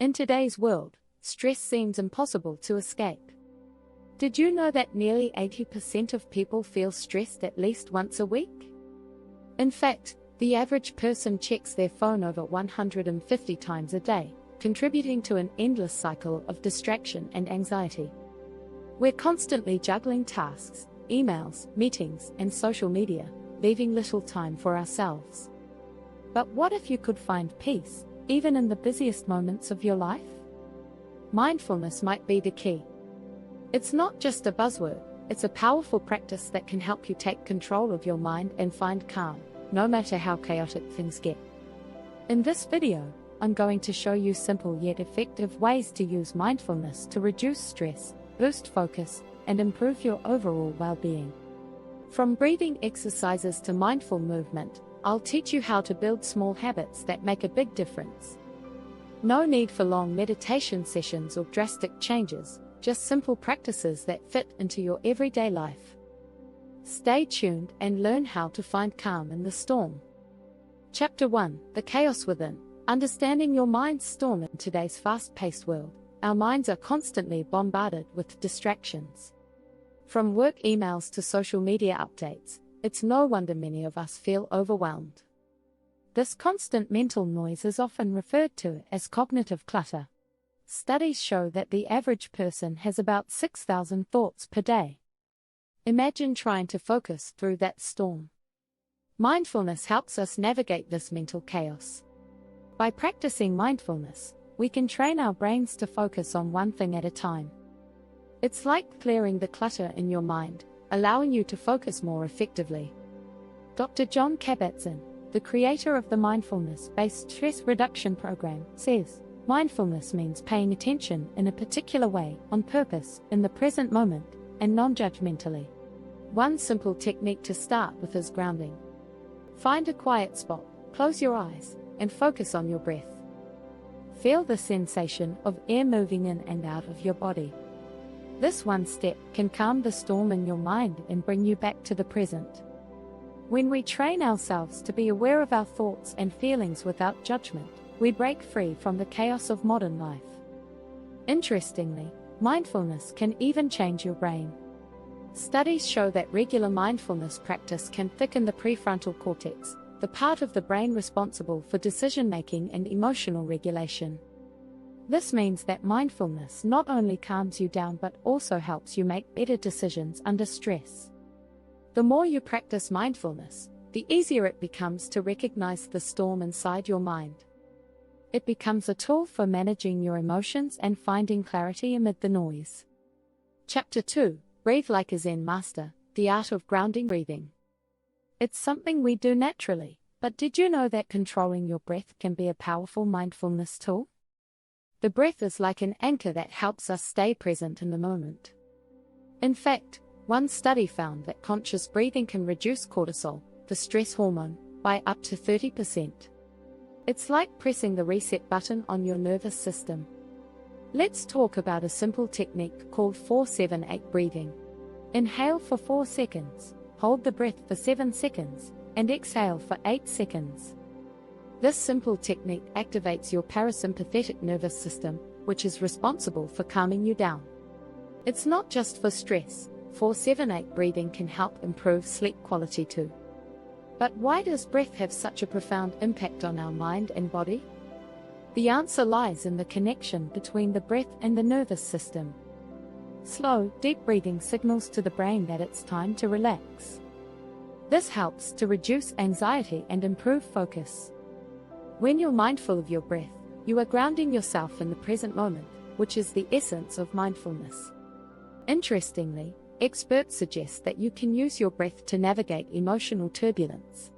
In today's world, stress seems impossible to escape. Did you know that nearly 80% of people feel stressed at least once a week? In fact, the average person checks their phone over 150 times a day, contributing to an endless cycle of distraction and anxiety. We're constantly juggling tasks, emails, meetings, and social media, leaving little time for ourselves. But what if you could find peace, even in the busiest moments of your life? Mindfulness might be the key. It's not just a buzzword, it's a powerful practice that can help you take control of your mind and find calm, no matter how chaotic things get. In this video, I'm going to show you simple yet effective ways to use mindfulness to reduce stress, boost focus, and improve your overall well-being. From breathing exercises to mindful movement, I'll teach you how to build small habits that make a big difference. No need for long meditation sessions or drastic changes, just simple practices that fit into your everyday life. Stay tuned and learn how to find calm in the storm. Chapter 1: The Chaos Within. Understanding your mind's storm. In today's fast-paced world, our minds are constantly bombarded with distractions. From work emails to social media updates, it's no wonder many of us feel overwhelmed. This constant mental noise is often referred to as cognitive clutter. Studies show that the average person has about 6,000 thoughts per day. Imagine trying to focus through that storm. Mindfulness helps us navigate this mental chaos. By practicing mindfulness, we can train our brains to focus on one thing at a time. It's like clearing the clutter in your mind, allowing you to focus more effectively. Dr. John Kabat-Zinn, the creator of the mindfulness-based stress reduction program, says, mindfulness means paying attention in a particular way, on purpose, in the present moment, and non-judgmentally. One simple technique to start with is grounding. Find a quiet spot, close your eyes, and focus on your breath. Feel the sensation of air moving in and out of your body. This one step can calm the storm in your mind and bring you back to the present. When we train ourselves to be aware of our thoughts and feelings without judgment, we break free from the chaos of modern life. Interestingly, mindfulness can even change your brain. Studies show that regular mindfulness practice can thicken the prefrontal cortex, the part of the brain responsible for decision-making and emotional regulation. This means that mindfulness not only calms you down but also helps you make better decisions under stress. The more you practice mindfulness, the easier it becomes to recognize the storm inside your mind. It becomes a tool for managing your emotions and finding clarity amid the noise. Chapter 2: Breathe Like a Zen Master, the Art of Grounding Breathing. It's something we do naturally, but did you know that controlling your breath can be a powerful mindfulness tool? The breath is like an anchor that helps us stay present in the moment. In fact, one study found that conscious breathing can reduce cortisol, the stress hormone, by up to 30%. It's like pressing the reset button on your nervous system. Let's talk about a simple technique called 4-7-8 breathing. Inhale for 4 seconds, hold the breath for 7 seconds, and exhale for 8 seconds. This simple technique activates your parasympathetic nervous system, which is responsible for calming you down. It's not just for stress. 4-7-8 breathing can help improve sleep quality too. But why does breath have such a profound impact on our mind and body? The answer lies in the connection between the breath and the nervous system. Slow, deep breathing signals to the brain that it's time to relax. This helps to reduce anxiety and improve focus. When you're mindful of your breath, you are grounding yourself in the present moment, which is the essence of mindfulness. Interestingly, experts suggest that you can use your breath to navigate emotional turbulence.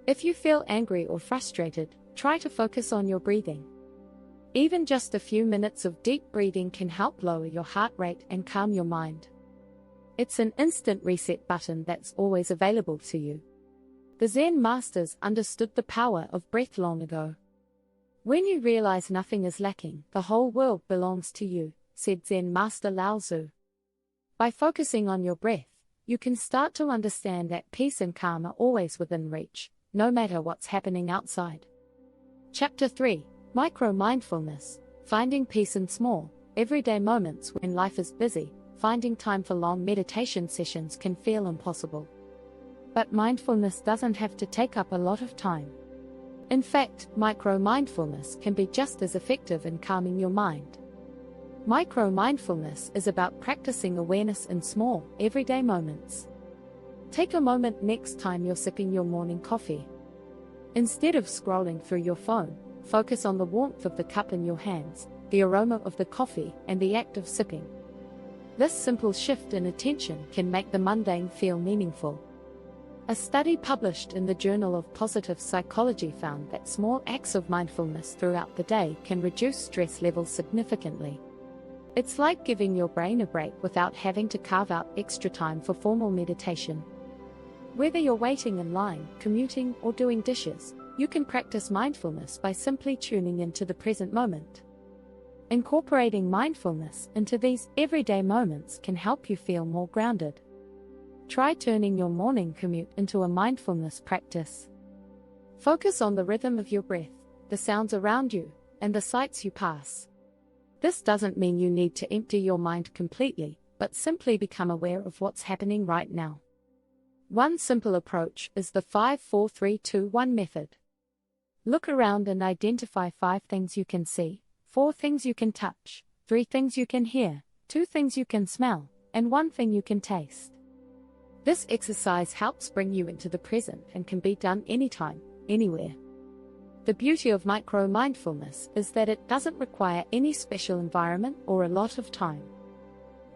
If you feel angry or frustrated, try to focus on your breathing. Even just a few minutes of deep breathing can help lower your heart rate and calm your mind. It's an instant reset button that's always available to you. The Zen masters understood the power of breath long ago. When you realize nothing is lacking, the whole world belongs to you, said Zen master Lao Tzu. By focusing on your breath, you can start to understand that peace and calm are always within reach, no matter what's happening outside. Chapter 3: Micro-Mindfulness, Finding peace in small, everyday moments when life is busy, finding time for long meditation sessions can feel impossible. But mindfulness doesn't have to take up a lot of time. In fact, micro-mindfulness can be just as effective in calming your mind. Micro-mindfulness is about practicing awareness in small, everyday moments. Take a moment next time you're sipping your morning coffee. Instead of scrolling through your phone, focus on the warmth of the cup in your hands, the aroma of the coffee, and the act of sipping. This simple shift in attention can make the mundane feel meaningful. A study published in the Journal of Positive Psychology found that small acts of mindfulness throughout the day can reduce stress levels significantly. It's like giving your brain a break without having to carve out extra time for formal meditation. Whether you're waiting in line, commuting, or doing dishes, you can practice mindfulness by simply tuning into the present moment. Incorporating mindfulness into these everyday moments can help you feel more grounded. Try turning your morning commute into a mindfulness practice. Focus on the rhythm of your breath, the sounds around you, and the sights you pass. This doesn't mean you need to empty your mind completely, but simply become aware of what's happening right now. One simple approach is the 5-4-3-2-1 method. Look around and identify 5 things you can see, 4 things you can touch, 3 things you can hear, 2 things you can smell, and 1 thing you can taste. This exercise helps bring you into the present and can be done anytime, anywhere. The beauty of micro-mindfulness is that it doesn't require any special environment or a lot of time.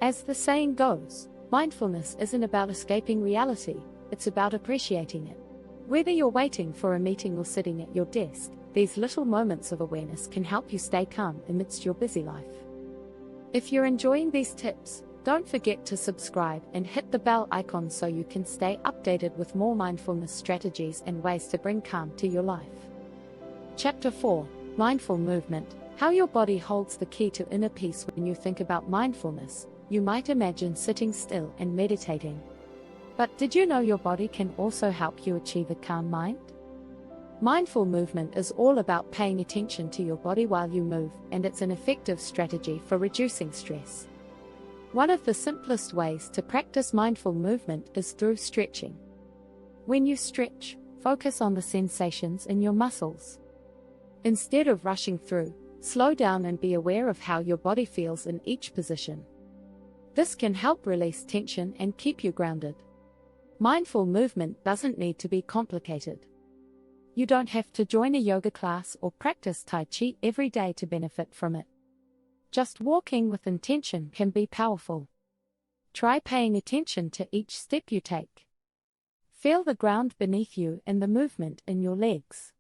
As the saying goes, mindfulness isn't about escaping reality, it's about appreciating it. Whether you're waiting for a meeting or sitting at your desk, these little moments of awareness can help you stay calm amidst your busy life. If you're enjoying these tips, don't forget to subscribe and hit the bell icon so you can stay updated with more mindfulness strategies and ways to bring calm to your life. Chapter 4: Mindful Movement. How your body holds the key to inner peace. When you think about mindfulness, you might imagine sitting still and meditating. But did you know your body can also help you achieve a calm mind? Mindful movement is all about paying attention to your body while you move, and it's an effective strategy for reducing stress. One of the simplest ways to practice mindful movement is through stretching. When you stretch, focus on the sensations in your muscles. Instead of rushing through, slow down and be aware of how your body feels in each position. This can help release tension and keep you grounded. Mindful movement doesn't need to be complicated. You don't have to join a yoga class or practice Tai Chi every day to benefit from it. Just walking with intention can be powerful. Try paying attention to each step you take. Feel the ground beneath you and the movement in your legs.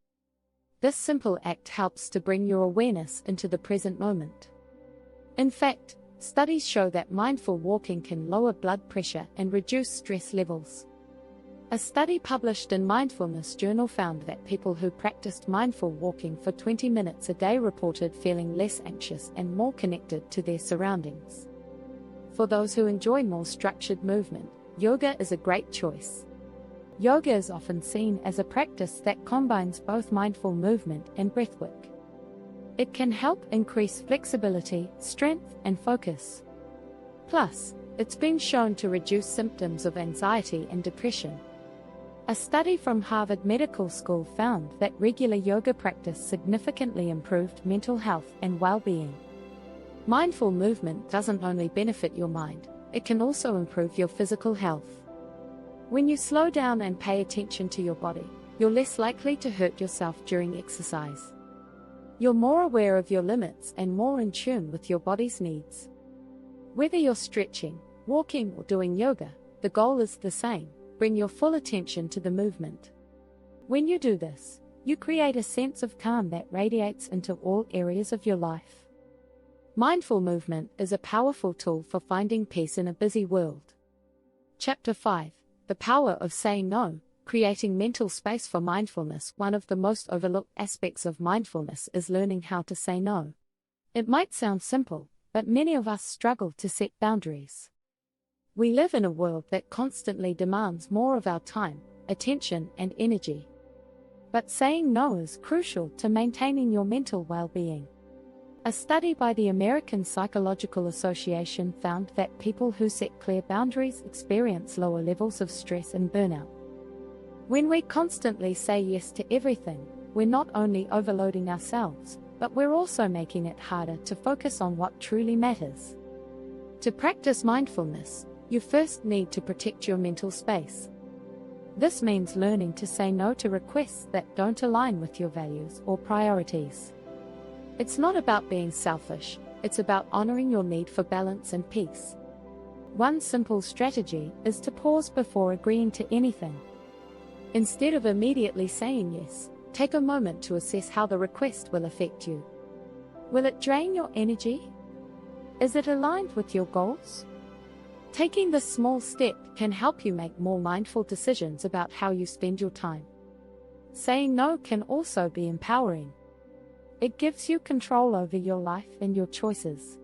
This simple act helps to bring your awareness into the present moment. In fact, studies show that mindful walking can lower blood pressure and reduce stress levels. A study published in Mindfulness journal found that people who practiced mindful walking for 20 minutes a day reported feeling less anxious and more connected to their surroundings. For those who enjoy more structured movement, yoga is a great choice. Yoga is often seen as a practice that combines both mindful movement and breathwork. It can help increase flexibility, strength, and focus. Plus, it's been shown to reduce symptoms of anxiety and depression. A study from Harvard Medical School found that regular yoga practice significantly improved mental health and well-being. Mindful movement doesn't only benefit your mind, it can also improve your physical health. When you slow down and pay attention to your body, you're less likely to hurt yourself during exercise. You're more aware of your limits and more in tune with your body's needs. Whether you're stretching, walking, or doing yoga, the goal is the same: bring your full attention to the movement. When you do this, you create a sense of calm that radiates into all areas of your life. Mindful movement is a powerful tool for finding peace in a busy world. Chapter 5: The Power of Saying No. Creating mental space for mindfulness. One of the most overlooked aspects of mindfulness is learning how to say no. It might sound simple, but many of us struggle to set boundaries. We live in a world that constantly demands more of our time, attention, and energy. But saying no is crucial to maintaining your mental well-being. A study by the American Psychological Association found that people who set clear boundaries experience lower levels of stress and burnout. When we constantly say yes to everything, we're not only overloading ourselves, but we're also making it harder to focus on what truly matters. To practice mindfulness, you first need to protect your mental space. This means learning to say no to requests that don't align with your values or priorities. It's not about being selfish, it's about honoring your need for balance and peace. One simple strategy is to pause before agreeing to anything. Instead of immediately saying yes, take a moment to assess how the request will affect you. Will it drain your energy? Is it aligned with your goals? Taking this small step can help you make more mindful decisions about how you spend your time. Saying no can also be empowering. It gives you control over your life and your choices.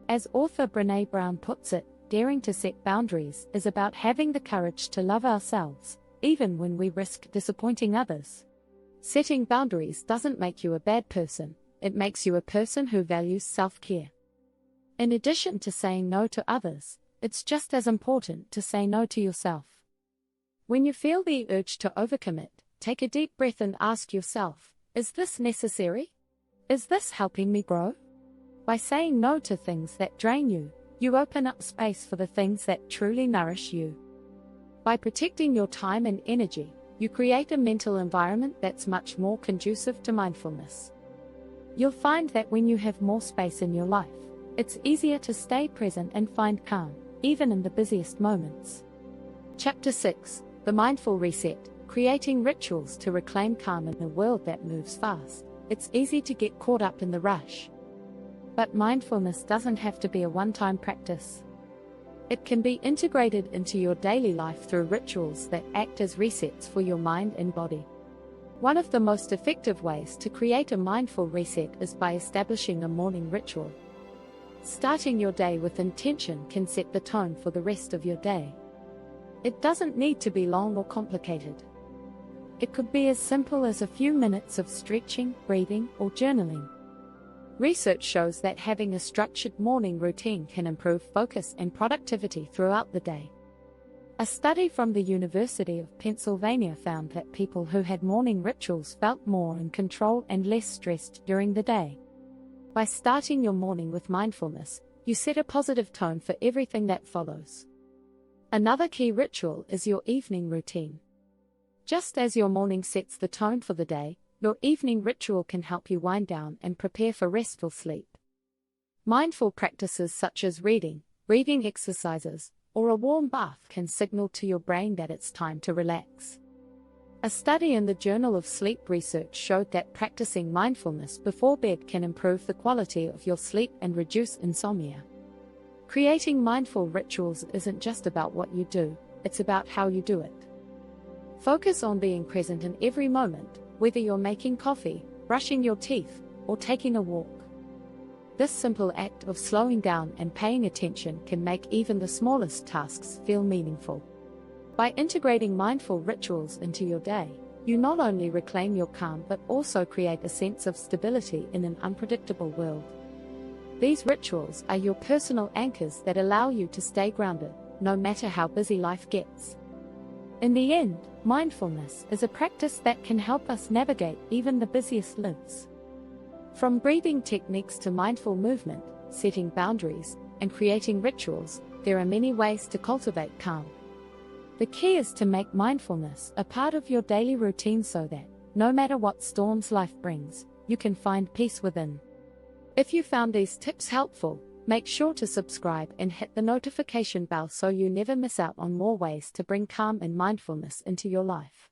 As author Brené Brown puts it, daring to set boundaries is about having the courage to love ourselves, even when we risk disappointing others. Setting boundaries doesn't make you a bad person, it makes you a person who values self-care. In addition to saying no to others, it's just as important to say no to yourself. When you feel the urge to overcommit, take a deep breath and ask yourself, is this necessary? Is this helping me grow? By saying no to things that drain you, you open up space for the things that truly nourish you. By protecting your time and energy, you create a mental environment that's much more conducive to mindfulness. You'll find that when you have more space in your life, it's easier to stay present and find calm, even in the busiest moments. Chapter 6: The Mindful Reset, Creating Rituals to Reclaim Calm in a World That Moves Fast. It's easy to get caught up in the rush. But mindfulness doesn't have to be a one-time practice. It can be integrated into your daily life through rituals that act as resets for your mind and body. One of the most effective ways to create a mindful reset is by establishing a morning ritual. Starting your day with intention can set the tone for the rest of your day. It doesn't need to be long or complicated. It could be as simple as a few minutes of stretching, breathing, or journaling. Research shows that having a structured morning routine can improve focus and productivity throughout the day. A study from the University of Pennsylvania found that people who had morning rituals felt more in control and less stressed during the day. By starting your morning with mindfulness, you set a positive tone for everything that follows. Another key ritual is your evening routine. Just as your morning sets the tone for the day, your evening ritual can help you wind down and prepare for restful sleep. Mindful practices such as reading, breathing exercises, or a warm bath can signal to your brain that it's time to relax. A study in the Journal of Sleep Research showed that practicing mindfulness before bed can improve the quality of your sleep and reduce insomnia. Creating mindful rituals isn't just about what you do, it's about how you do it. Focus on being present in every moment, whether you're making coffee, brushing your teeth, or taking a walk. This simple act of slowing down and paying attention can make even the smallest tasks feel meaningful. By integrating mindful rituals into your day, you not only reclaim your calm but also create a sense of stability in an unpredictable world. These rituals are your personal anchors that allow you to stay grounded, no matter how busy life gets. In the end, mindfulness is a practice that can help us navigate even the busiest lives. From breathing techniques to mindful movement, setting boundaries, and creating rituals, there are many ways to cultivate calm. The key is to make mindfulness a part of your daily routine so that, no matter what storms life brings, you can find peace within. If you found these tips helpful, make sure to subscribe and hit the notification bell so you never miss out on more ways to bring calm and mindfulness into your life.